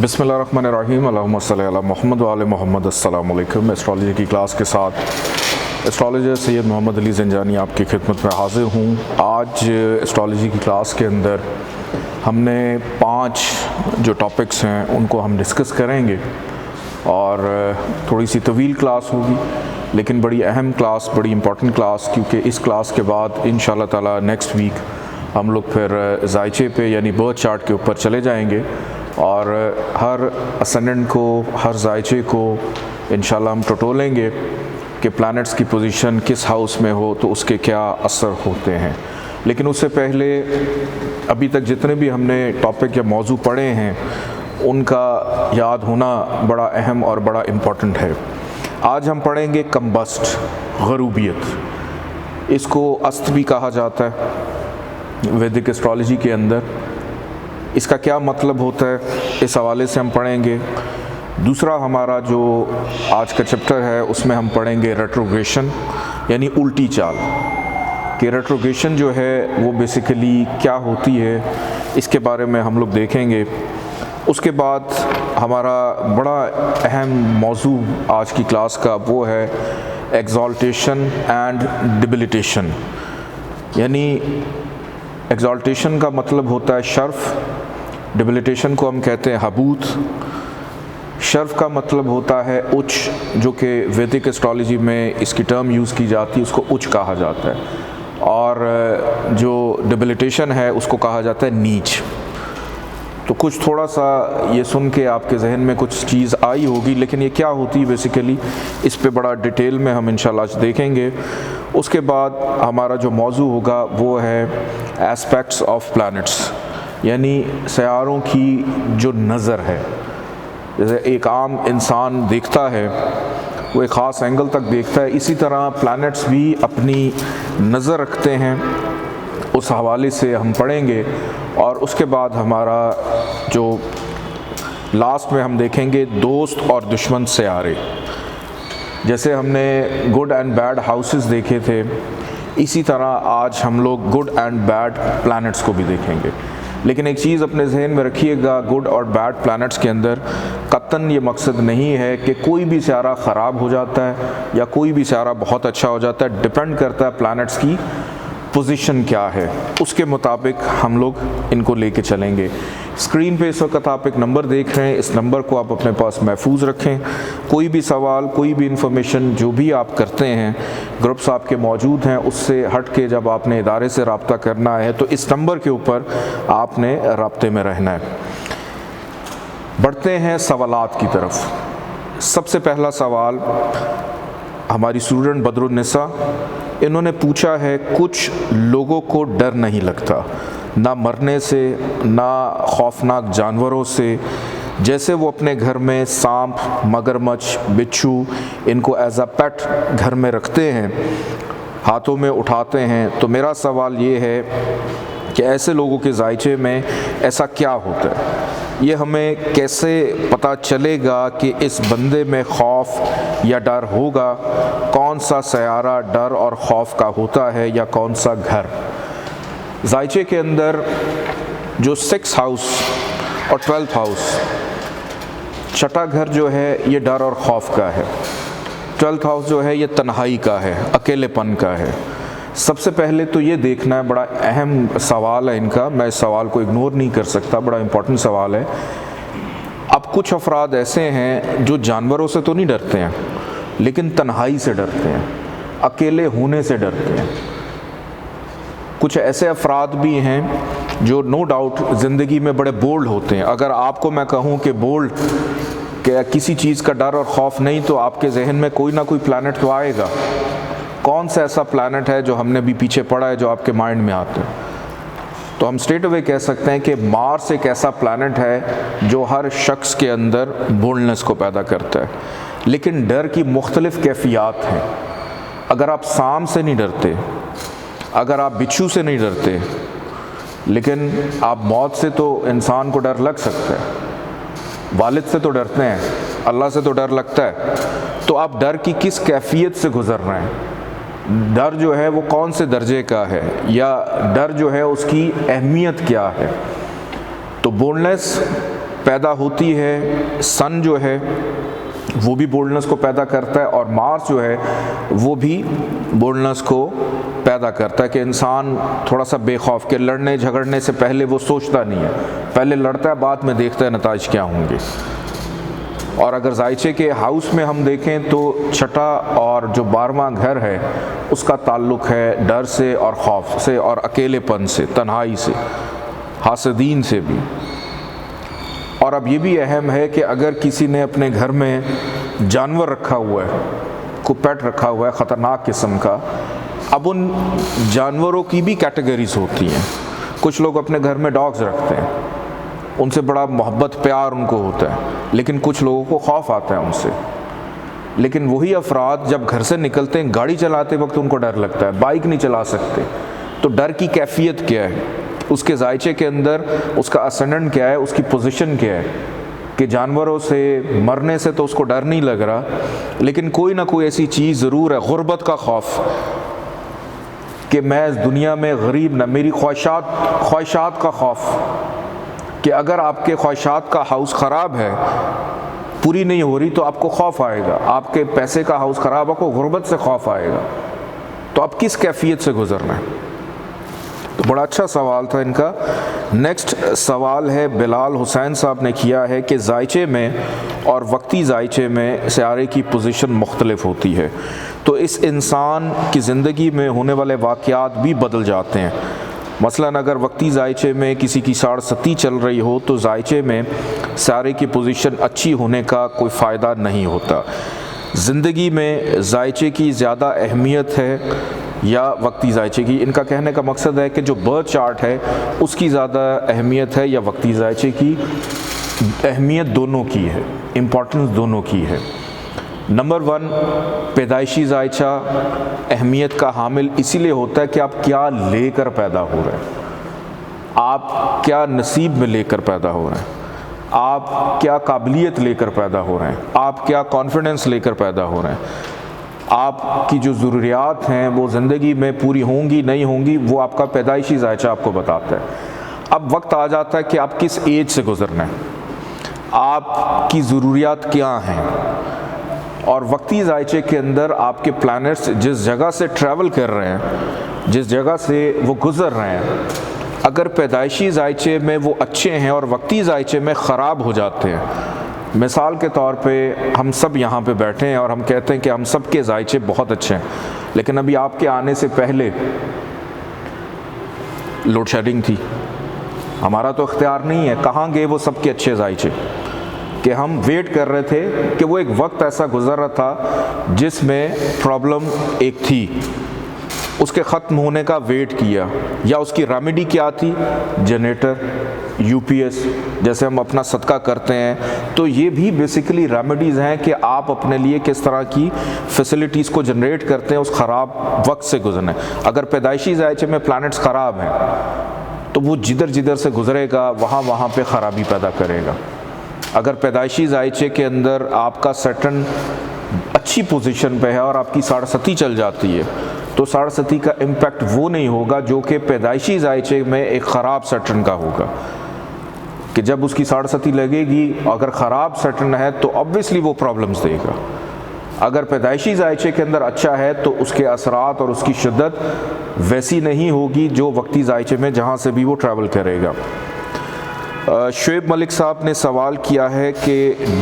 बिस्मिल्लाहिर्रहमानिर्रहीम अल्लाहुम्मा सल्ली अला मुहम्मद व आले मुहम्मद। अस्सलामु अलैकुम। एस्ट्रोलॉजी की क्लास के साथ एस्ट्रोलॉजर सैयद मोहम्मद अली ज़ंजानी आपकी खिदमत में हाज़िर हूँ। आज एस्ट्रोलॉजी की क्लास के अंदर हमने 5 जो टॉपिक्स हैं उनको हम डिस्कस करेंगे और थोड़ी सी तवील क्लास होगी लेकिन बड़ी अहम क्लास, बड़ी इम्पॉर्टेंट क्लास, क्योंकि इस क्लास के बाद इंशाअल्लाह ताला नेक्स्ट वीक हम लोग फिर जायचे पे यानी बर्थ चार्ट के ऊपर चले जाएंगे और हर असेंडेंट को, हर जायचे को इंशाल्लाह हम टटोलेंगे कि प्लैनेट्स की पोजीशन किस हाउस में हो तो उसके क्या असर होते हैं। लेकिन उससे पहले अभी तक जितने भी हमने टॉपिक या मौजू पढ़े हैं उनका याद होना बड़ा अहम और बड़ा इम्पॉर्टेंट है। आज हम पढ़ेंगे कम्बस्ट, गरूबियत। इसको अस्त भी कहा जाता है वैदिक एस्ट्रोलॉजी के अंदर। इसका क्या मतलब होता है इस हवाले से हम पढ़ेंगे। दूसरा हमारा जो आज का चैप्टर है उसमें हम पढ़ेंगे रेट्रोग्रेशन यानी उल्टी चाल, कि रेट्रोग्रेशन जो है वो बेसिकली क्या होती है, इसके बारे में हम लोग देखेंगे। उसके बाद हमारा बड़ा अहम मौजू आज की क्लास का वो है एक्सॉल्टेशन एंड डिबिलिटेशन। यानी एक्सॉल्टेशन का मतलब होता है शर्फ, डिबिलिटेशन को हम कहते हैं हबूत। शर्फ का मतलब होता है उच्च, जो कि वैदिक एस्ट्रोलॉजी में इसकी टर्म यूज़ की जाती है, उसको उच्च कहा जाता है। और जो डिबिलिटेशन है उसको कहा जाता है नीच। तो कुछ थोड़ा सा ये सुन के आपके जहन में कुछ चीज़ आई होगी, लेकिन ये क्या होती है बेसिकली इस पे बड़ा डिटेल में हम इंशाल्लाह आज देखेंगे। उसके बाद हमारा जो मौजू होगा वो है एस्पेक्ट्स ऑफ प्लैनेट्स, यानी सितारों की जो नज़र है। जैसे एक आम इंसान देखता है, वो एक ख़ास एंगल तक देखता है, इसी तरह प्लैनेट्स भी अपनी नज़र रखते हैं। उस हवाले से हम पढ़ेंगे और उसके बाद हमारा जो लास्ट में हम देखेंगे दोस्त और दुश्मन सितारे। जैसे हमने गुड एंड बैड हाउसेस देखे थे, इसी तरह आज हम लोग गुड एंड बैड प्लैनेट्स को भी देखेंगे। लेकिन एक चीज़ अपने जहन में रखिएगा, गुड और बैड प्लैनेट्स के अंदर कतन ये मकसद नहीं है कि कोई भी सितारा ख़राब हो जाता है या कोई भी सितारा बहुत अच्छा हो जाता है। डिपेंड करता है प्लैनेट्स की पोजीशन क्या है, उसके मुताबिक हम लोग इनको लेके चलेंगे। स्क्रीन पे इस वक्त आप एक नंबर देख रहे हैं, इस नंबर को आप अपने पास महफूज रखें। कोई भी सवाल, कोई भी इंफॉर्मेशन जो भी आप करते हैं, ग्रुप्स आपके मौजूद हैं, उससे हट के जब आपने इदारे से रब्ता करना है तो इस नंबर के ऊपर आपने रब्ते में रहना है। बढ़ते हैं सवालात की तरफ। सबसे पहला सवाल हमारी स्टूडेंट बदरुन्निसा, इन्होंने पूछा है कुछ लोगों को डर नहीं लगता ना मरने से, ना खौफनाक जानवरों से, जैसे वो अपने घर में सांप, मगरमच्छ, बिच्छू इनको एज अ पेट घर में रखते हैं, हाथों में उठाते हैं। तो मेरा सवाल ये है कि ऐसे लोगों के जायचे में ऐसा क्या होता है, ये हमें कैसे पता चलेगा कि इस बंदे में खौफ या डर होगा। कौन सा सयारा डर और खौफ का होता है या कौन सा घर। जायचे के अंदर जो 6th हाउस और 12th हाउस, छठा घर जो है ये डर और खौफ का है। 12th हाउस जो है ये तन्हाई का है, अकेलेपन का है। सबसे पहले तो ये देखना है, बड़ा अहम सवाल है इनका, मैं इस सवाल को इग्नोर नहीं कर सकता, बड़ा इम्पोर्टेंट सवाल है। अब कुछ अफराद ऐसे हैं जो जानवरों से तो नहीं डरते हैं लेकिन तन्हाई से डरते हैं, अकेले होने से डरते हैं। कुछ ऐसे अफराद भी हैं जो नो डाउट ज़िंदगी में बड़े बोल्ड होते हैं। अगर आपको मैं कहूँ कि बोल्ड कि किसी चीज़ का डर और खौफ नहीं, तो आपके जहन में कोई ना कोई प्लैनेट तो आएगा। कौन सा ऐसा प्लैनेट है जो हमने भी पीछे पढ़ा है जो आपके माइंड में आता है? तो हम स्ट्रेट अवे कह सकते हैं कि मार्स एक ऐसा प्लैनेट है जो हर शख्स के अंदर बोल्डनेस को पैदा करता है। लेकिन डर की मुख्तलिफ कैफियत हैं। अगर आप सांप से नहीं डरते, अगर आप बिच्छू से नहीं डरते, लेकिन आप मौत से तो इंसान को डर लग सकता है। वालिद से तो डरते हैं, अल्लाह से तो डर लगता है। तो आप डर की किस कैफियत से गुजर रहे हैं, डर जो है वो कौन से दर्जे का है, या डर जो है उसकी अहमियत क्या है। तो बोल्डनेस पैदा होती है, सन जो है वो भी बोल्डनेस को पैदा करता है, और मार्स जो है वो भी बोल्डनेस को पैदा करता है कि इंसान थोड़ा सा बेखौफ के लड़ने झगड़ने से पहले वो सोचता नहीं है, पहले लड़ता है, बाद में देखता है नताइज क्या होंगे। और अगर जायचे के हाउस में हम देखें तो छठा और जो 12वां घर है उसका ताल्लुक़ है डर से और खौफ से और अकेलेपन से, तन्हाई से, हासदीन से भी। और अब ये भी अहम है कि अगर किसी ने अपने घर में जानवर रखा हुआ है, को पेट रखा हुआ है ख़तरनाक किस्म का, अब उन जानवरों की भी कैटेगरीज होती हैं। कुछ लोग अपने घर में डॉग्स रखते हैं, उनसे बड़ा मोहब्बत प्यार उनको होता है, लेकिन कुछ लोगों को खौफ आता है उनसे। लेकिन वही अफराद जब घर से निकलते हैं, गाड़ी चलाते वक्त उनको डर लगता है, बाइक नहीं चला सकते। तो डर की कैफियत क्या है, उसके जायचे के अंदर उसका असेंडेंट क्या है, उसकी पोजीशन क्या है, कि जानवरों से मरने से तो उसको डर नहीं लग रहा, लेकिन कोई ना कोई ऐसी चीज़ ज़रूर है, गुर्बत का खौफ, कि मैं इस दुनिया में गरीब न, मेरी ख्वाहिशात का खौफ, कि अगर आपके ख्वाहिशात का हाउस ख़राब है, पूरी नहीं हो रही, तो आपको खौफ आएगा। आपके पैसे का हाउस ख़राब, आपको गुर्बत से खौफ आएगा। तो आप किस कैफियत से गुज़रना है? तो बड़ा अच्छा सवाल था इनका। नेक्स्ट सवाल है बिलाल हुसैन साहब ने किया है कि जायचे में और वक्ती जायचे में सियारे की पोजीशन मुख्तलिफ होती है, तो इस इंसान की ज़िंदगी में होने वाले वाक़यात भी बदल जाते हैं। मसलन अगर वक्ती जायचे में किसी की 7.5 चल रही हो तो जायचे में सियारे की पोजीशन अच्छी होने का कोई फ़ायदा नहीं होता। ज़िंदगी में जायचे की ज़्यादा अहमियत है या वक्ती जायचे की? इनका कहने का मकसद है कि जो बर्थ चार्ट है उसकी ज़्यादा अहमियत है या वक्ती जायचे की? अहमियत दोनों की है, इम्पॉर्टेंस दोनों की है। नंबर 1, पैदाइशी जायचा अहमियत का हामिल इसीलिए होता है कि आप क्या लेकर पैदा हो रहे हैं, आप क्या नसीब में लेकर पैदा हो रहे हैं, आप क्या काबिलियत लेकर पैदा हो रहे हैं, आप क्या कॉन्फिडेंस लेकर पैदा हो रहे हैं, आपकी जो ज़रूरियात हैं वो ज़िंदगी में पूरी होंगी नहीं होंगी, वो आपका पैदाइशी जायचा आपको बताता है। अब वक्त आ जाता है कि आप किस एज से गुज़रना है, आपकी ज़रूरियात क्या हैं, और वक्ती जायचे के अंदर आपके प्लैनेट्स जिस जगह से ट्रैवल कर रहे हैं, जिस जगह से वो गुज़र रहे हैं, अगर पैदाइशी जायचे में वो अच्छे हैं और वक्ती जायचे में ख़राब हो जाते हैं, मिसाल के तौर पे हम सब यहाँ पे बैठे हैं और हम कहते हैं कि हम सब के जायचे बहुत अच्छे हैं, लेकिन अभी आपके आने से पहले लोड शेडिंग थी, हमारा तो इख्तियार नहीं है, कहाँ गए वो सबके अच्छे जायचे, कि हम वेट कर रहे थे कि वो एक वक्त ऐसा गुजर रहा था जिसमें प्रॉब्लम एक थी, उसके ख़त्म होने का वेट किया, या उसकी रेमेडी क्या थी? जनरेटर, यूपीएस, जैसे हम अपना सदका करते हैं, तो ये भी बेसिकली रेमेडीज़ हैं कि आप अपने लिए किस तरह की फैसिलिटीज़ को जनरेट करते हैं उस ख़राब वक्त से गुजरने। अगर पैदाइशी जायचे में प्लैनेट्स ख़राब हैं तो वो जिधर जिधर से गुजरेगा वहाँ पे ख़राबी पैदा करेगा। अगर पैदाइशी जायचे के अंदर आपका सैटर्न अच्छी पोजीशन पे है और आपकी 7.5 चल जाती है, तो 7.5 का इम्पैक्ट वो नहीं होगा जो कि पैदाइशी जायचे में एक ख़राब सैटर्न का होगा, कि जब उसकी 7.5 लगेगी, अगर ख़राब सैटर्न है तो ऑब्वियसली वो प्रॉब्लम्स देगा। अगर पैदाइशी जायचे के अंदर अच्छा है तो उसके असरात और उसकी शिद्दत वैसी नहीं होगी जो वक्ती जायचे में जहाँ से भी वो ट्रैवल करेगा। शुएब मलिक साहब ने सवाल किया है कि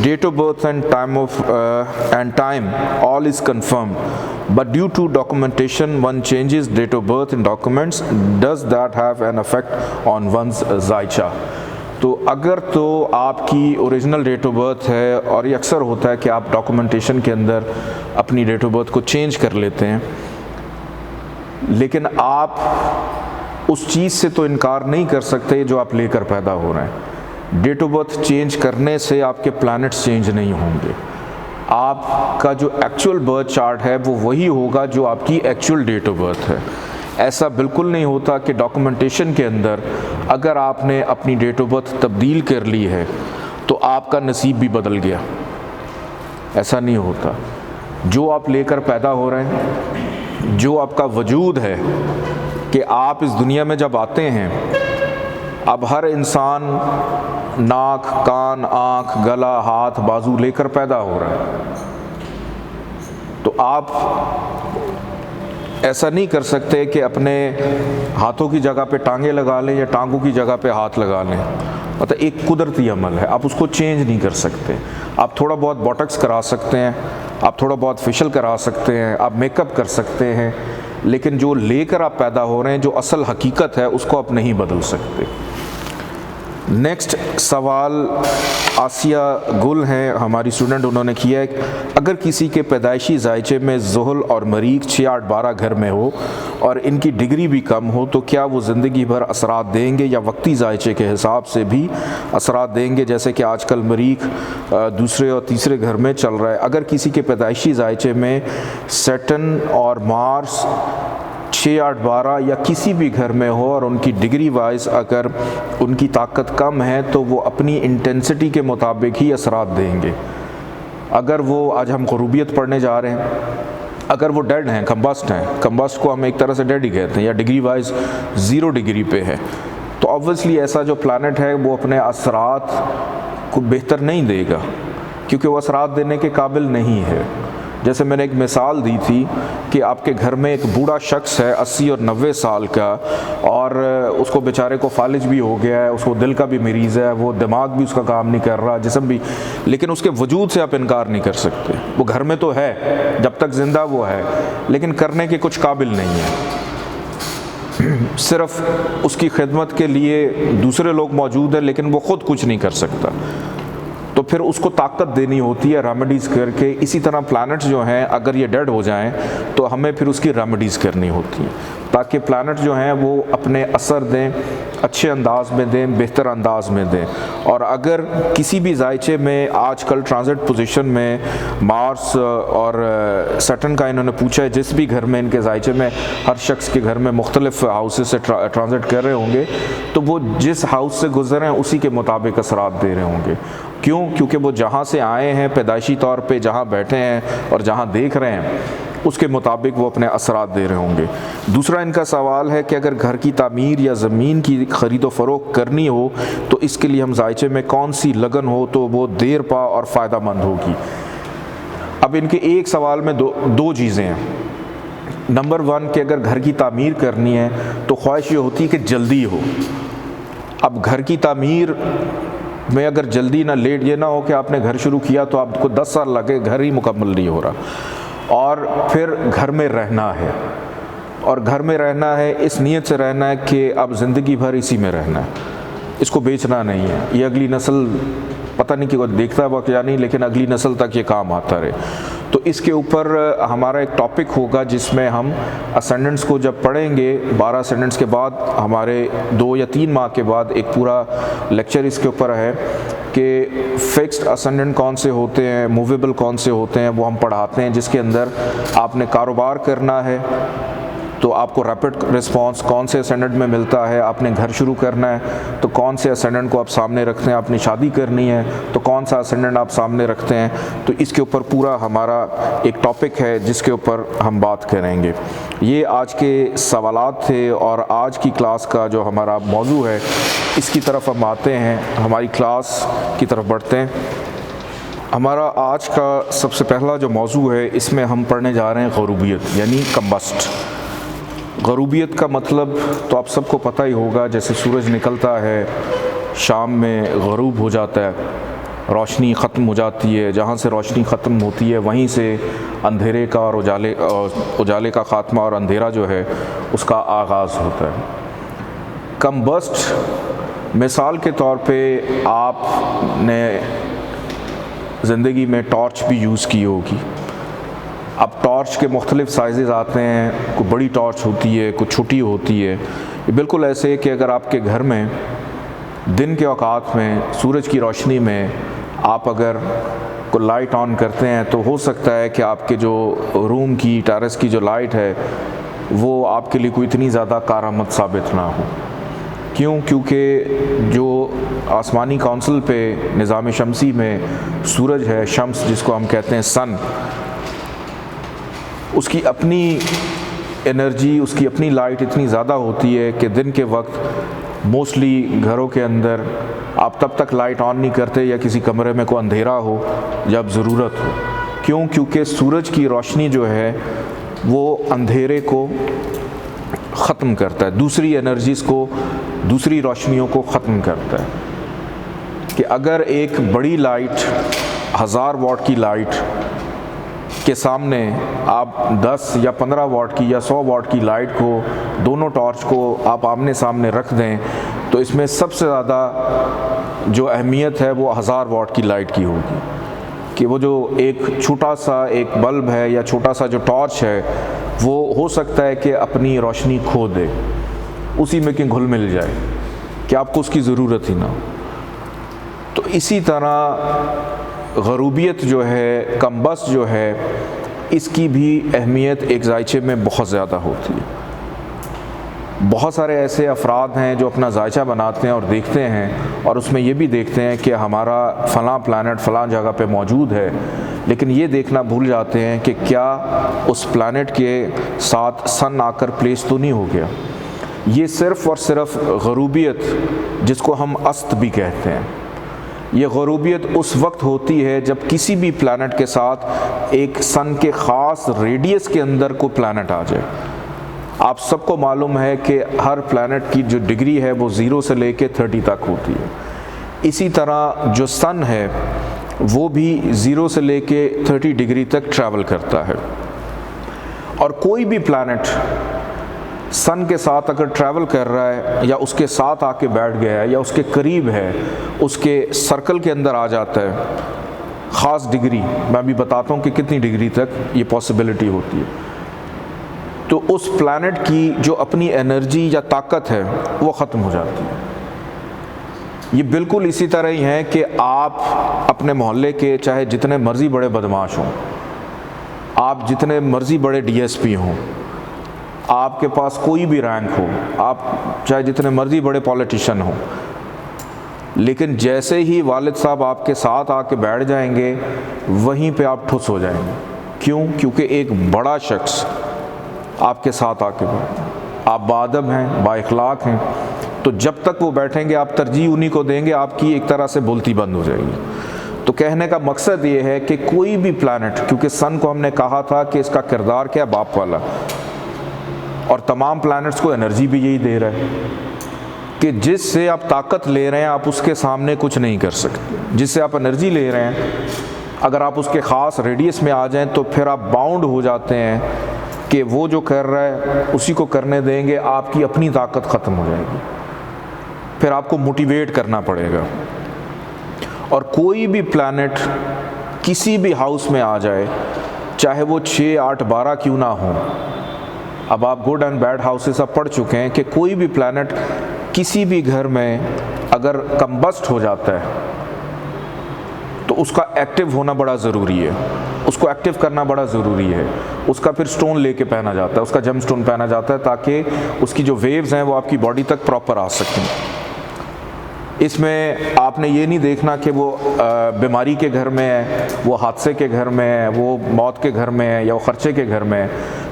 date of birth and time all is confirmed, but due to documentation one changes date of birth in documents, does that have an affect on one's जायचा? तो अगर तो आपकी ओरिजिनल डेट ऑफ बर्थ है, और ये अक्सर होता है कि आप डॉक्यूमेंटेशन के अंदर अपनी डेट ऑफ बर्थ को चेंज कर लेते हैं, लेकिन आप उस चीज़ से तो इनकार नहीं कर सकते जो आप लेकर पैदा हो रहे हैं। डेट ऑफ बर्थ चेंज करने से आपके प्लैनेट्स चेंज नहीं होंगे, आपका जो एक्चुअल बर्थ चार्ट है वो वही होगा जो आपकी एक्चुअल डेट ऑफ बर्थ है। ऐसा बिल्कुल नहीं होता कि डॉक्यूमेंटेशन के अंदर अगर आपने अपनी डेट ऑफ बर्थ तब्दील कर ली है तो आपका नसीब भी बदल गया, ऐसा नहीं होता। जो आप लेकर पैदा हो रहे हैं, जो आपका वजूद है, कि आप इस दुनिया में जब आते हैं, अब हर इंसान नाक, कान, आँख, गला, हाथ, बाजू लेकर पैदा हो रहा है। तो आप ऐसा नहीं कर सकते कि अपने हाथों की जगह पे टांगे लगा लें या टांगों की जगह पे हाथ लगा लें। मतलब एक कुदरती अमल है, आप उसको चेंज नहीं कर सकते। आप थोड़ा बहुत बोटॉक्स करा सकते हैं, आप थोड़ा बहुत फेशियल करा सकते हैं, आप मेकअप कर सकते हैं, लेकिन जो लेकर आप पैदा हो रहे हैं, जो असल हकीकत है, उसको आप नहीं बदल सकते। नेक्स्ट सवाल आसिया गुल हैं, हमारी स्टूडेंट, उन्होंने किया है, अगर किसी के पैदाइशी जायचे में ज़ुहल और मरीख 6, 8, 12 घर में हो और इनकी डिग्री भी कम हो, तो क्या वो ज़िंदगी भर असरात देंगे या वक्ती जायचे के हिसाब से भी असरात देंगे, जैसे कि आजकल मरीख दूसरे और तीसरे घर में चल रहा है। अगर किसी के पैदाइशी जायचे में सैटर्न और मार्स 6, 8, 12 या किसी भी घर में हो और उनकी डिग्री वाइज अगर उनकी ताकत कम है, तो वो अपनी इंटेंसिटी के मुताबिक ही असरात देंगे। अगर वो, आज हम ग़ुरूबियत पढ़ने जा रहे हैं, अगर वो डेड हैं, कंबस्ट हैं, कंबस्ट को हम एक तरह से डेड ही कहते हैं, या डिग्री वाइज 0 डिग्री पे है, तो ऑब्वियसली ऐसा जो प्लानट है वो अपने असरात को बेहतर नहीं देगा, क्योंकि वो असरात देने के काबिल नहीं है। जैसे मैंने एक मिसाल दी थी कि आपके घर में एक बूढ़ा शख्स है 80 और 90 साल का, और उसको बेचारे को फालिज भी हो गया है, उसको दिल का भी मरीज़ है, वो दिमाग भी उसका काम नहीं कर रहा, जिस्म भी, लेकिन उसके वजूद से आप इनकार नहीं कर सकते। वो घर में तो है, जब तक ज़िंदा वो है, लेकिन करने के कुछ काबिल नहीं है। सिर्फ उसकी खिदमत के लिए दूसरे लोग मौजूद हैं, लेकिन वो ख़ुद कुछ नहीं कर सकता। तो फिर उसको ताकत देनी होती है रेमेडीज़ करके। इसी तरह प्लैनेट्स जो हैं, अगर ये डेड हो जाएं तो हमें फिर उसकी रेमेडीज़ करनी होती हैं, ताकि प्लैनेट जो हैं वो अपने असर दें, अच्छे अंदाज में दें, बेहतर अंदाज में दें। और अगर किसी भी जायचे में आजकल ट्रांजिट पोजीशन में मार्स और सैटर्न का इन्होंने पूछा है, जिस भी घर में इनके जायचे में, हर शख्स के घर में मुख्तलिफ हाउसेस से ट्रांजिट कर रहे होंगे, तो वो जिस हाउस से गुजर हैं उसी के मुताबिक असरात दे रहे होंगे। क्यों? क्योंकि वो जहाँ से आए हैं पैदाइशी तौर पे, जहाँ बैठे हैं और जहाँ देख रहे हैं, उसके मुताबिक वो अपने असरात दे रहे होंगे। दूसरा इनका सवाल है कि अगर घर की तामीर या ज़मीन की ख़रीदो फ़रोख्त करनी हो, तो इसके लिए हम जायचे में कौन सी लगन हो तो वो देर पा और फ़ायदा मंद होगी। अब इनके एक सवाल में दो चीज़ें हैं। नंबर 1 कि अगर घर की तामीर करनी है तो ख्वाहिश ये होती है कि जल्दी हो। अब घर की तामीर में अगर जल्दी ना, लेट, ये ना हो कि आपने घर शुरू किया तो आपको 10 साल लगे, घर ही मुकम्मल नहीं हो रहा। और फिर घर में रहना है, और घर में रहना है इस नीयत से रहना है कि अब ज़िंदगी भर इसी में रहना है, इसको बेचना नहीं है। ये अगली नस्ल, पता नहीं कि वो देखता है वक्त या नहीं, लेकिन अगली नस्ल तक ये काम आता रहे। तो इसके ऊपर हमारा एक टॉपिक होगा जिसमें हम असेंडेंट्स को जब पढ़ेंगे, 12 असेंडेंट्स के बाद हमारे 2 या 3 माह के बाद एक पूरा लेक्चर इसके ऊपर है कि फिक्स्ड असेंडेंट कौन से होते हैं, मूवेबल कौन से होते हैं, वो हम पढ़ाते हैं। जिसके अंदर आपने कारोबार करना है तो आपको रैपिड रिस्पांस कौन से असेंडेंट में मिलता है, आपने घर शुरू करना है तो कौन से असेंडेंट को आप सामने रखते हैं, आपने शादी करनी है तो कौन सा असेंडेंट आप सामने रखते हैं। तो इसके ऊपर पूरा हमारा एक टॉपिक है जिसके ऊपर हम बात करेंगे। ये आज के सवालात थे और आज की क्लास का जो हमारा मौजू है, इसकी तरफ हम आते हैं, हमारी क्लास की तरफ बढ़ते हैं। हमारा आज का सबसे पहला जो मौजू है, इसमें हम पढ़ने जा रहे हैं ग़ुरूबियत, यानी कम्बस्ट। ग़ुरूबियत का मतलब तो आप सबको पता ही होगा, जैसे सूरज निकलता है, शाम में ग़ुरूब हो जाता है, रोशनी ख़त्म हो जाती है, जहाँ से रोशनी ख़त्म होती है वहीं से अंधेरे का और उजाले का ख़ात्मा और अंधेरा जो है उसका आगाज़ होता है। कम्बस्ट मिसाल के तौर पे आपने ज़िंदगी में टॉर्च भी यूज़ की होगी। अब टॉर्च के मुख्तलिफ़ साइज़ आते हैं, कोई बड़ी टॉर्च होती है, कोई छोटी होती है। ये बिल्कुल ऐसे कि अगर आपके घर में दिन के औकात में सूरज की रोशनी में आप अगर को लाइट ऑन करते हैं तो हो सकता है कि आपके जो रूम की, टेरेस की जो लाइट है वो आपके लिए कोई इतनी ज़्यादा कारआमद साबित ना हो। क्यों? क्योंकि जो आसमानी काउंसिल पे निज़ाम शमसी में सूरज है, शम्स जिसको हम कहते हैं सन, उसकी अपनी एनर्जी, उसकी अपनी लाइट इतनी ज़्यादा होती है कि दिन के वक्त मोस्टली घरों के अंदर आप तब तक लाइट ऑन नहीं करते या किसी कमरे में कोई अंधेरा हो जब ज़रूरत हो। क्यों? क्योंकि सूरज की रोशनी जो है वो अंधेरे को ख़त्म करता है, दूसरी एनर्जीज़ को, दूसरी रोशनियों को ख़त्म करता है। कि अगर एक बड़ी लाइट 1000 वाट की लाइट के सामने आप 10 या 15 वाट की या 100 वाट की लाइट को, दोनों टॉर्च को आप आमने सामने रख दें, तो इसमें सबसे ज़्यादा जो अहमियत है वो 1000 वाट की लाइट की होगी। कि वो जो एक छोटा सा एक बल्ब है या छोटा सा जो टॉर्च है वो हो सकता है कि अपनी रोशनी खो दे, उसी में कि घुल मिल जाए, कि आपको उसकी ज़रूरत ही ना हो। तो इसी तरह ग़रूबियत जो है, कम्बस्ट जो है, इसकी भी अहमियत एक जायचे में बहुत ज़्यादा होती है। बहुत सारे ऐसे अफराद हैं जो अपना जायचा बनाते हैं और देखते हैं, और उसमें ये भी देखते हैं कि हमारा फ़लाँ प्लानट फ़लाँ जगह पे मौजूद है, लेकिन ये देखना भूल जाते हैं कि क्या उस प्लानट के साथ सन आकर प्लेस तो नहीं हो गया। ये सिर्फ़ और सिर्फ ग़रूबियत, जिसको हम अस्त भी कहते हैं, ये ग़रूबियत उस वक्त होती है जब किसी भी प्लानट के साथ एक सन के ख़ास रेडियस के अंदर कोई प्लानट आ जाए। आप सबको मालूम है कि हर प्लानट की जो डिग्री है वो 0 से लेके 30 तक होती है। इसी तरह जो सन है वो भी 0 से लेके 30 डिग्री तक ट्रैवल करता है। और कोई भी प्लानट सन के साथ अगर ट्रैवल कर रहा है या उसके साथ आके बैठ गया है या उसके करीब है, उसके सर्कल के अंदर आ जाता है, ख़ास डिग्री, मैं अभी बताता हूँ कि कितनी डिग्री तक ये पॉसिबिलिटी होती है, तो उस प्लैनेट की जो अपनी एनर्जी या ताकत है वो ख़त्म हो जाती है। ये बिल्कुल इसी तरह ही है कि आप अपने मोहल्ले के चाहे जितने मर्ज़ी बड़े बदमाश हों, आप जितने मर्ज़ी बड़े डीएसपी हों, आपके पास कोई भी रैंक हो, आप चाहे जितने मर्ज़ी बड़े पॉलिटिशियन हों, लेकिन जैसे ही वालिद साहब आपके साथ आके बैठ जाएंगे वहीं पे आप ठुस हो जाएंगे। क्यों? क्योंकि एक बड़ा शख्स आपके साथ आके बैठे, आप बाअदब हैं, बाइखलाक हैं, तो जब तक वो बैठेंगे आप तरजीह उन्हीं को देंगे, आपकी एक तरह से बोलती बंद हो जाएगी। तो कहने का मकसद ये है कि कोई भी प्लैनेट, क्योंकि सन को हमने कहा था कि इसका किरदार क्या, बाप वाला, और तमाम प्लैनेट्स को एनर्जी भी यही दे रहा है कि जिससे आप ताकत ले रहे हैं आप उसके सामने कुछ नहीं कर सकते। जिससे आप एनर्जी ले रहे हैं, अगर आप उसके ख़ास रेडियस में आ जाएं तो फिर आप बाउंड हो जाते हैं कि वो जो कर रहा है उसी को करने देंगे, आपकी अपनी ताकत ख़त्म हो जाएगी, फिर आपको मोटिवेट करना पड़ेगा। और कोई भी प्लैनेट किसी भी हाउस में आ जाए, चाहे वो 6, 8, 12 क्यों ना हो, अब आप गुड एंड बैड हाउसेस अब पढ़ चुके हैं कि कोई भी प्लैनेट किसी भी घर में अगर कंबस्ट हो जाता है तो उसका एक्टिव होना बड़ा ज़रूरी है, उसको एक्टिव करना बड़ा ज़रूरी है। उसका फिर स्टोन लेके पहना जाता है, उसका जम स्टोन पहना जाता है ताकि उसकी जो वेव्स हैं वो आपकी बॉडी तक प्रॉपर आ सकें। इसमें आपने ये नहीं देखना कि वो बीमारी के घर में है, वो हादसे के घर में है, वो मौत के घर में है या वो ख़र्चे के घर में है।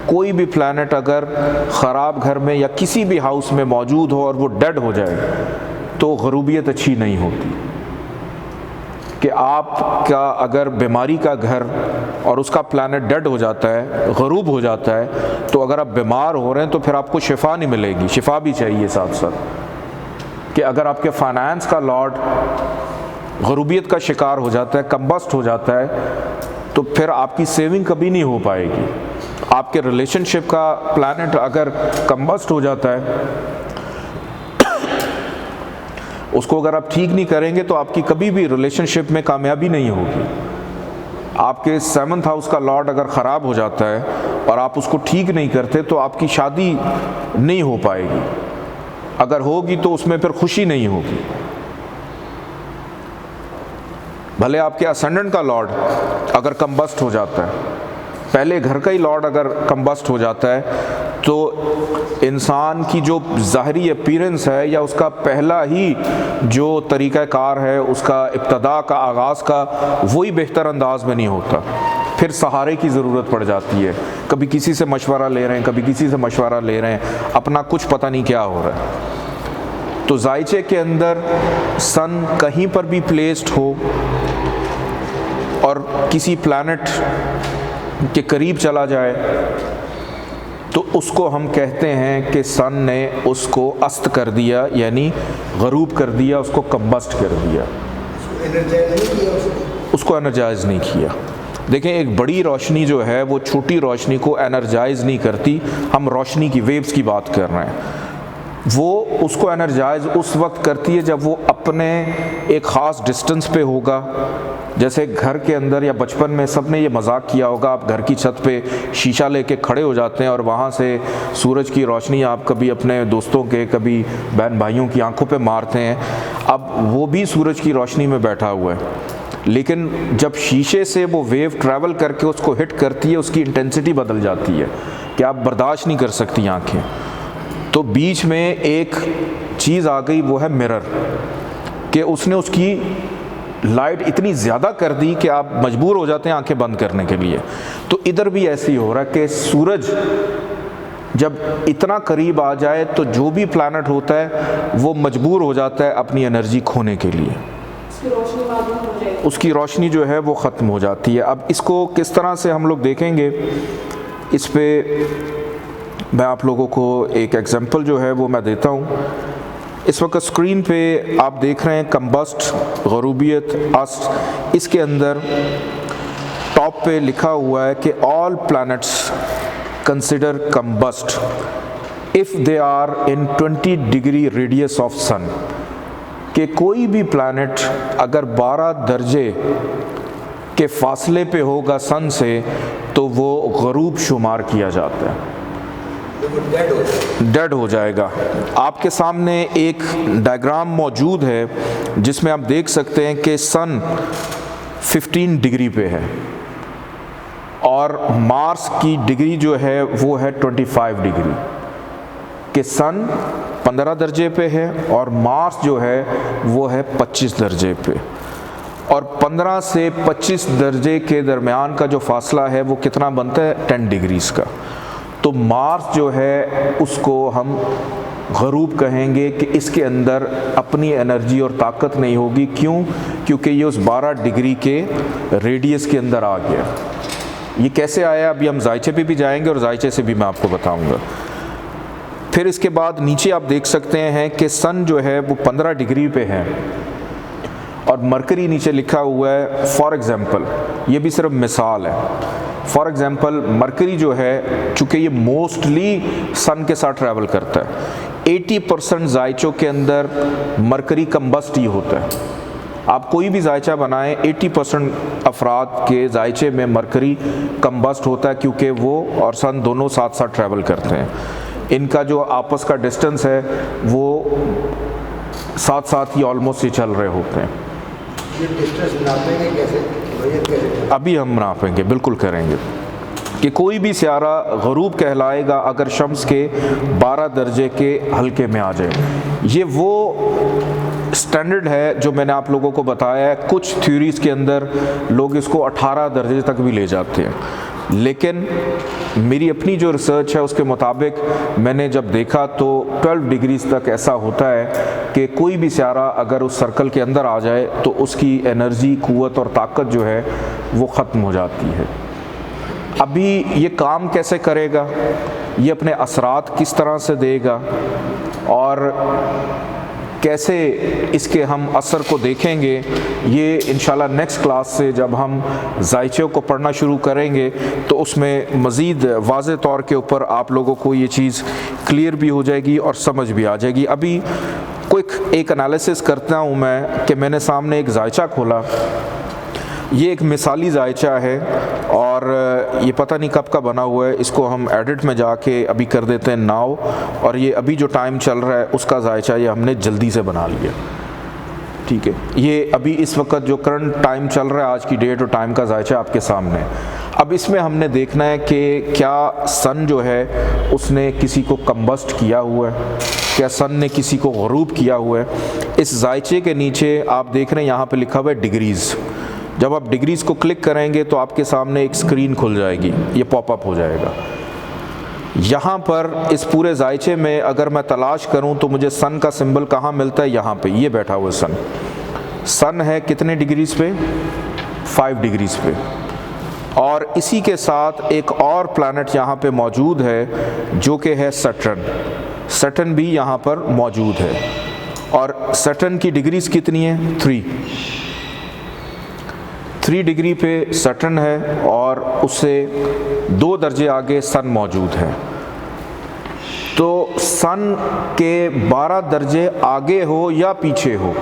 कोई भी प्लैनेट अगर ख़राब घर में या किसी भी हाउस में मौजूद हो और वो डेड हो जाए तो ग़रूबियत अच्छी नहीं होती। कि आपका अगर बीमारी का घर और उसका प्लैनेट डेड हो जाता है, ग़रूब हो जाता है, तो अगर आप बीमार हो रहे हैं तो फिर आपको शिफा नहीं मिलेगी, शिफा भी चाहिए साथ साथ। कि अगर आपके फाइनेंस का लॉर्ड ग़रूबियत का शिकार हो जाता है, कंबस्ट हो जाता है, तो फिर आपकी सेविंग कभी नहीं हो पाएगी। आपके रिलेशनशिप का प्लैनेट अगर कंबस्ट हो जाता है, उसको अगर आप ठीक नहीं करेंगे तो आपकी कभी भी रिलेशनशिप में कामयाबी नहीं होगी। आपके 7th हाउस का लॉर्ड अगर ख़राब हो जाता है और आप उसको ठीक नहीं करते तो आपकी शादी नहीं हो पाएगी, अगर होगी तो उसमें फिर खुशी नहीं होगी। भले आपके असेंडेंट का लॉर्ड अगर कंबस्ट हो जाता है, पहले घर का ही लॉर्ड अगर कंबस्ट हो जाता है, तो इंसान की जो ज़ाहरी अपीरेंस है या उसका पहला ही जो तरीक़ाकार है, उसका इब्तदा का आगाज़ का, वही बेहतर अंदाज में नहीं होता। फिर सहारे की ज़रूरत पड़ जाती है, कभी किसी से मशवरा ले रहे हैं, कभी किसी से मशवरा ले रहे हैं, अपना कुछ पता नहीं क्या हो रहा है। तो जायचे के अंदर सन कहीं पर भी प्लेस्ड हो और किसी प्लैनेट के करीब चला जाए तो उसको हम कहते हैं कि सन ने उसको अस्त कर दिया, यानी गरूब कर दिया, उसको कंबस्ट कर दिया, उसको एनर्जाइज नहीं किया। देखें, एक बड़ी रोशनी जो है वो छोटी रोशनी को एनर्जाइज नहीं करती। हम रोशनी की वेव्स की बात कर रहे हैं। वो उसको एनर्जाइज उस वक्त करती है जब वो अपने एक ख़ास डिस्टेंस पे होगा। जैसे घर के अंदर या बचपन में सब ने ये मजाक किया होगा, आप घर की छत पे शीशा लेके खड़े हो जाते हैं और वहाँ से सूरज की रोशनी आप कभी अपने दोस्तों के, कभी बहन भाइयों की आंखों पे मारते हैं। अब वो भी सूरज की रोशनी में बैठा हुआ है, लेकिन जब शीशे से वो वेव ट्रैवल करके उसको हिट करती है, उसकी इंटेंसिटी बदल जाती है कि आप बर्दाश्त नहीं कर सकती आँखें। तो बीच में एक चीज़ आ गई, वो है मिरर, कि उसने उसकी लाइट इतनी ज़्यादा कर दी कि आप मजबूर हो जाते हैं आंखें बंद करने के लिए। तो इधर भी ऐसे ही हो रहा है कि सूरज जब इतना करीब आ जाए तो जो भी प्लैनेट होता है वो मजबूर हो जाता है अपनी एनर्जी खोने के लिए, उसकी रोशनी जो है वो ख़त्म हो जाती है। अब इसको किस तरह से हम लोग देखेंगे, इस पे मैं आप लोगों को एक एग्जांपल जो है वो मैं देता हूँ। इस वक्त स्क्रीन पे आप देख रहे हैं कंबस्ट, गरूबियत, अस्त। इसके अंदर टॉप पे लिखा हुआ है कि all planets consider combust if they are in 20 degree radius of sun, कि कोई भी प्लैनेट अगर 12 दर्जे के फासले पे होगा सन से तो वो गरूब शुमार किया जाता है, डेड हो जाएगा। आपके सामने एक डायग्राम मौजूद है जिसमें आप देख सकते हैं कि सन 15 डिग्री पे है और मार्स की डिग्री जो है वो है 25 डिग्री, कि सन 15 दर्जे पे है और मार्स जो है वो है 25 दर्जे पे। और 15 से 25 दर्जे के दरमियान का जो फासला है वो कितना बनता है, 10 डिग्रीज़ का। तो मार्स जो है उसको हम गरूब कहेंगे कि इसके अंदर अपनी एनर्जी और ताकत नहीं होगी। क्यों? क्योंकि ये उस 12 डिग्री के रेडियस के अंदर आ गया। ये कैसे आया, अभी हम जायचे पे भी जाएंगे और जायचे से भी मैं आपको बताऊंगा। फिर इसके बाद नीचे आप देख सकते हैं कि सन जो है वो 15 डिग्री पे है और मरकरी नीचे लिखा हुआ है। फॉर एग्ज़ाम्पल, ये भी सिर्फ मिसाल है, फॉर एग्ज़ाम्पल मरकरी जो है, चूँकि ये मोस्टली सन के साथ ट्रैवल करता है, 80% जायचों के अंदर मरकरी कंबस्ट ही होता है। आप कोई भी जायचा बनाएं, 80% अफराद के जायचे में मरकरी कंबस्ट होता है, क्योंकि वो और सन दोनों साथ साथ ट्रैवल करते हैं। इनका जो आपस का डिस्टेंस है वो साथ साथ ही ऑलमोस्ट ही चल रहे होते हैं। ये डिस्टेंस नापेंगे कैसे? अभी हम नापेंगे, बिल्कुल करेंगे, कि कोई भी सियारा गरूब कहलाएगा अगर शम्स के 12 दर्जे के हल्के में आ जाए। ये वो स्टैंडर्ड है जो मैंने आप लोगों को बताया है। कुछ थ्योरीज़ के अंदर लोग इसको 18 दर्जे तक भी ले जाते हैं, लेकिन मेरी अपनी जो रिसर्च है उसके मुताबिक मैंने जब देखा तो 12 डिग्रीज तक ऐसा होता है कि कोई भी सियारा अगर उस सर्कल के अंदर आ जाए तो उसकी एनर्जी, कुव्वत और ताकत जो है वो ख़त्म हो जाती है। अभी ये काम कैसे करेगा, ये अपने असरात किस तरह से देगा और कैसे इसके हम असर को देखेंगे, ये इंशाल्लाह नेक्स्ट क्लास से जब हम जायचे को पढ़ना शुरू करेंगे तो उसमें मज़ीद वाज़े तौर के ऊपर आप लोगों को ये चीज़ क्लियर भी हो जाएगी और समझ भी आ जाएगी। अभी क्विक एक एनालिसिस करता हूँ मैं कि मैंने सामने एक जायचा खोला, ये एक मिसाली जायचा है और ये पता नहीं कब का बना हुआ है। इसको हम एडिट में जाके अभी कर देते हैं नाउ, और ये अभी जो टाइम चल रहा है उसका जायचा ये हमने जल्दी से बना लिया, ठीक है। ये अभी इस वक्त जो करंट टाइम चल रहा है, आज की डेट और टाइम का जायचा आपके सामने। अब इसमें हमने देखना है कि क्या सन जो है उसने किसी को कंबस्ट किया हुआ है, क्या सन ने किसी को गरूब किया हुआ है। इस जायचे के नीचे आप देख रहे हैं यहाँ पे लिखा हुआ है डिग्रीज़। जब आप डिग्रीज़ को क्लिक करेंगे तो आपके सामने एक स्क्रीन खुल जाएगी, ये पॉपअप हो जाएगा। यहाँ पर इस पूरे जायचे में अगर मैं तलाश करूँ तो मुझे सन का सिंबल कहाँ मिलता है? यहाँ पे, ये बैठा हुआ सन। सन है कितने डिग्रीज पे? 5 डिग्रीज पे। और इसी के साथ एक और प्लैनेट यहाँ पे मौजूद है जो कि है सैटर्न। सैटर्न भी यहाँ पर मौजूद है और सैटर्न की डिग्रीज कितनी है? 3 डिग्री पे सैटर्न है और उससे 2 दर्जे आगे सन मौजूद है। तो सन के 12 दर्जे आगे हो या पीछे हो,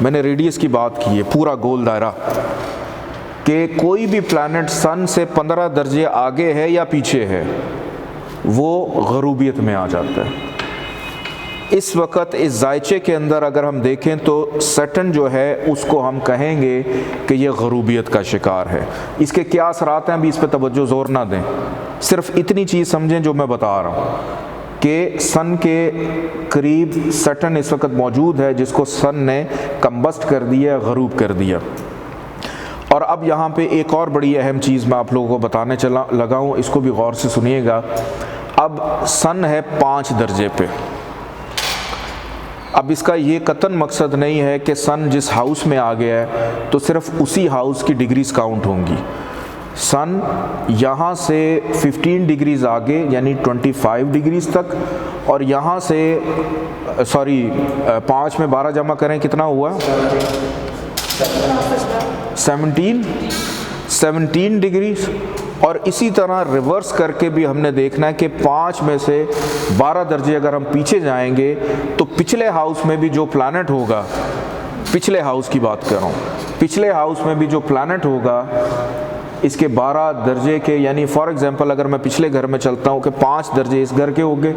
मैंने रेडियस की बात की है, पूरा गोल दायरा, कि कोई भी प्लैनेट सन से 15 दर्जे आगे है या पीछे है, वो गरूबियत में आ जाता है। इस वक्त इस जायचे के अंदर अगर हम देखें तो सैटर्न जो है उसको हम कहेंगे कि ये गरूबियत का शिकार है। इसके क्या असरात हैं अभी इस पर तवज्जो ज़ोर ना दें, सिर्फ इतनी चीज़ समझें जो मैं बता रहा हूँ कि सन के करीब सैटर्न इस वक्त मौजूद है जिसको सन ने कंबस्ट कर दिया, गरूब कर दिया। और अब यहाँ पे एक और बड़ी अहम चीज़ मैं आप लोगों को बताने लगा हूँ, इसको भी गौर से सुनिएगा। अब सन है 5 दर्जे पे। अब इसका ये कतन मकसद नहीं है कि सन जिस हाउस में आ गया है तो सिर्फ उसी हाउस की डिग्रीज काउंट होंगी। सन यहाँ से 15 डिग्रीज आगे यानी 25 डिग्रीज तक, और यहाँ से 5 में 12 जमा करें कितना हुआ? 17 डिग्रीज। और इसी तरह रिवर्स करके भी हमने देखना है कि 5 में से 12 दर्जे अगर हम पीछे जाएंगे तो पिछले हाउस में भी जो प्लैनेट होगा, पिछले हाउस की बात कर रहा हूँ, पिछले हाउस में भी जो प्लैनेट होगा इसके 12 दर्जे के, यानी फॉर एग्जांपल अगर मैं पिछले घर में चलता हूँ कि 5 दर्जे इस घर के होंगे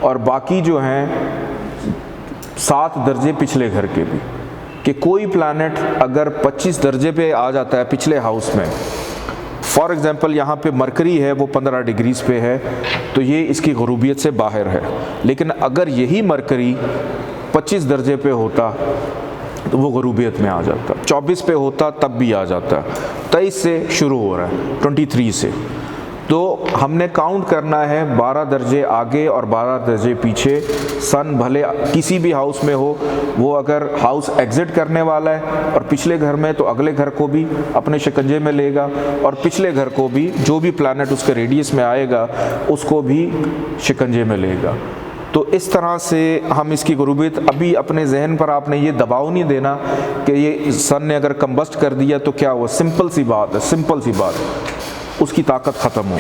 और बाकी जो हैं 7 दर्जे पिछले घर के भी, कि कोई प्लैनेट अगर 25 दर्जे पे आ जाता है पिछले हाउस में, फॉर एग्ज़ाम्पल यहाँ पे मरकरी है वो 15 डिग्रीज पे है, तो ये इसकी गरूबियत से बाहर है। लेकिन अगर यही मरकरी 25 दर्जे पे होता तो वो गरूबियत में आ जाता, 24 पे होता तब भी आ जाता, 23 से शुरू हो रहा है, 23 से। तो हमने काउंट करना है 12 दर्जे आगे और 12 दर्जे पीछे। सन भले किसी भी हाउस में हो, वो अगर हाउस एग्जिट करने वाला है और पिछले घर में, तो अगले घर को भी अपने शिकंजे में लेगा और पिछले घर को भी, जो भी प्लैनेट उसके रेडियस में आएगा उसको भी शिकंजे में लेगा। तो इस तरह से हम इसकी गरूबियत, अभी अपने जहन पर आपने ये दबाव नहीं देना कि ये सन ने अगर कंबस्ट कर दिया तो क्या हुआ। सिंपल सी बात है, सिंपल सी बात, उसकी ताकत ख़त्म हो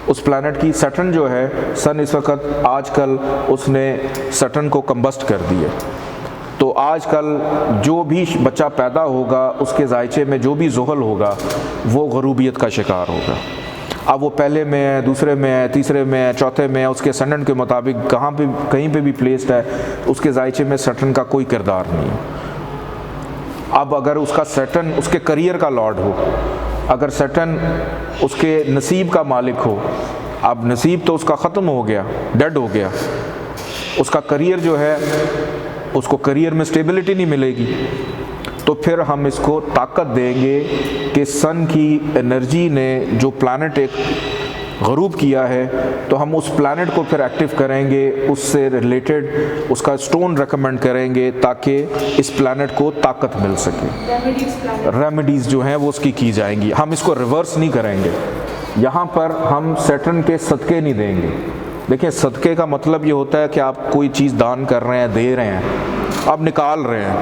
उस प्लैनेट की। सैटर्न जो है, सन इस वक्त आजकल उसने सैटर्न को कंबस्ट कर दिया, तो आजकल जो भी बच्चा पैदा होगा उसके जायचे में जो भी ज़ुहल होगा वो गरूबियत का शिकार होगा। अब वो पहले में है, दूसरे में है, तीसरे में है, चौथे में है, उसके सैटर्न के मुताबिक कहाँ पे कहीं पे भी प्लेस्ड है, उसके जायचे में सैटर्न का कोई किरदार नहीं है। अब अगर उसका सैटर्न उसके करियर का लॉर्ड हो, अगर सैटर्न उसके नसीब का मालिक हो, अब नसीब तो उसका ख़त्म हो गया, डेड हो गया, उसका करियर जो है, उसको करियर में स्टेबिलिटी नहीं मिलेगी, तो फिर हम इसको ताकत देंगे कि सन की एनर्जी ने जो प्लैनेट एक गरूब किया है, तो हम उस प्लैनेट को फिर एक्टिव करेंगे, उससे रिलेटेड उसका स्टोन रेकमेंड करेंगे ताकि इस प्लैनेट को ताकत मिल सके। रेमेडीज़ जो हैं वो उसकी की जाएंगी। हम इसको रिवर्स नहीं करेंगे, यहाँ पर हम सैटर्न के सदक़े नहीं देंगे। देखिए, सदक़े का मतलब ये होता है कि आप कोई चीज़ दान कर रहे हैं, दे रहे हैं, आप निकाल रहे हैं,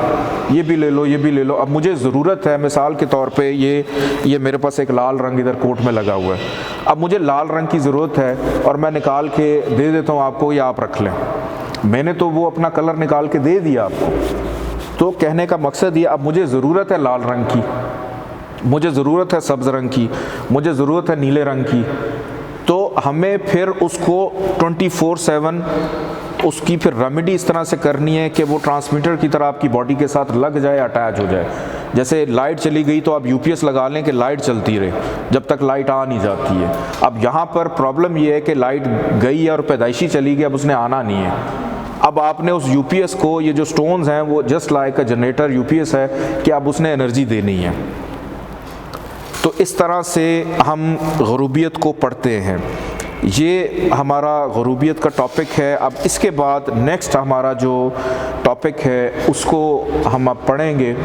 ये भी ले लो, ये भी ले लो। अब मुझे ज़रूरत है, मिसाल के तौर पे ये मेरे पास एक लाल रंग इधर कोट में लगा हुआ है, अब मुझे लाल रंग की ज़रूरत है और मैं निकाल के दे देता हूँ आपको, या आप रख लें। मैंने तो वो अपना कलर निकाल के दे दिया आपको। तो कहने का मकसद ये, अब मुझे ज़रूरत है लाल रंग की, मुझे ज़रूरत है सब्ज़ रंग की, मुझे ज़रूरत है नीले रंग की, तो हमें फिर उसको 24/7 उसकी फिर रेमेडी इस तरह से करनी है कि वो ट्रांसमीटर की तरह आपकी बॉडी के साथ लग जाए, अटैच हो जाए। जैसे लाइट चली गई तो आप यूपीएस लगा लें कि लाइट चलती रहे जब तक लाइट आ नहीं जाती है। अब यहाँ पर प्रॉब्लम ये है कि लाइट गई है और पैदाइशी चली गई, अब उसने आना नहीं है। अब आपने उस यूपीएस को, ये जो स्टोन्स हैं वो just like a generator UPS है कि अब उसने एनर्जी देनी है। तो इस तरह से हम गरूबियत को पढ़ते हैं। ये हमारा ग़ुरूबियत का टॉपिक है। अब इसके बाद नेक्स्ट हमारा जो टॉपिक है उसको हम अब पढ़ेंगे।